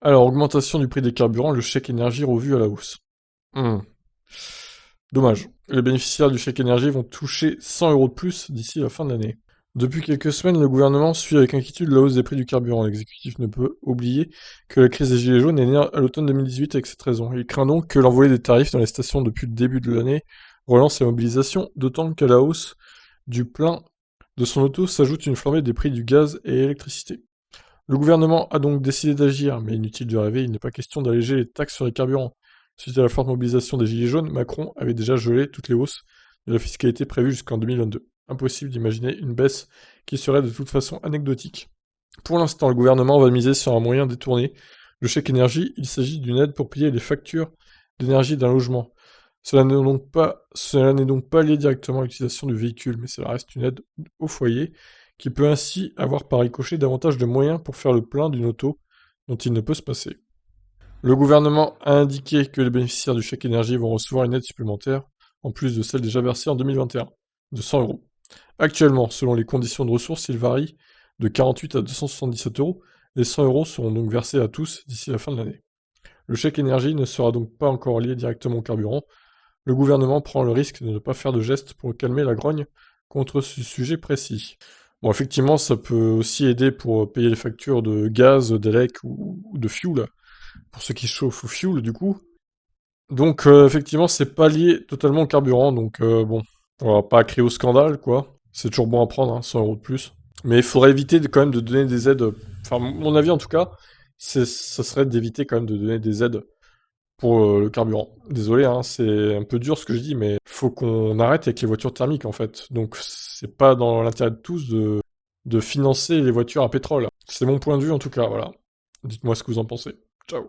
Alors, augmentation du prix des carburants, le chèque énergie revu à la hausse. Hmm. Dommage. Les bénéficiaires du chèque énergie vont toucher 100 € de plus d'ici la fin de l'année. Depuis quelques semaines, le gouvernement suit avec inquiétude la hausse des prix du carburant. L'exécutif ne peut oublier que la crise des Gilets jaunes est née à l'automne 2018 avec cette raison. Il craint donc que l'envolée des tarifs dans les stations depuis le début de l'année relance la mobilisation, d'autant qu'à la hausse du plein de son auto s'ajoute une flambée des prix du gaz et l'électricité. Le gouvernement a donc décidé d'agir, mais inutile de rêver, il n'est pas question d'alléger les taxes sur les carburants. Suite à la forte mobilisation des Gilets jaunes, Macron avait déjà gelé toutes les hausses de la fiscalité prévues jusqu'en 2022. Impossible d'imaginer une baisse qui serait de toute façon anecdotique. Pour l'instant, le gouvernement va miser sur un moyen détourné. Le chèque énergie, il s'agit d'une aide pour payer les factures d'énergie d'un logement. Cela n'est donc pas lié directement à l'utilisation du véhicule, mais cela reste une aide au foyer qui peut ainsi avoir par ricochet davantage de moyens pour faire le plein d'une auto dont il ne peut se passer. Le gouvernement a indiqué que les bénéficiaires du chèque énergie vont recevoir une aide supplémentaire, en plus de celle déjà versée en 2021, de 100 euros. Actuellement, selon les conditions de ressources, il varie de 48 à 277 euros. Les 100 euros seront donc versés à tous d'ici la fin de l'année. Le chèque énergie ne sera donc pas encore lié directement au carburant. Le gouvernement prend le risque de ne pas faire de gestes pour calmer la grogne contre ce sujet précis. Bon, effectivement, ça peut aussi aider pour payer les factures de gaz, d'élec ou de fuel, pour ceux qui chauffent au fuel, du coup. Donc, effectivement, c'est pas lié totalement au carburant, donc bon, on va pas crier au scandale, quoi. C'est toujours bon à prendre, hein, 100 € de plus. Mais il faudrait éviter quand même de donner des aides. Enfin, mon avis en tout cas, ça serait d'éviter quand même de donner des aides pour le carburant. Désolé, hein, c'est un peu dur ce que je dis, mais faut qu'on arrête avec les voitures thermiques en fait. Donc c'est pas dans l'intérêt de tous de financer les voitures à pétrole. C'est mon point de vue en tout cas, voilà. Dites-moi ce que vous en pensez. Ciao.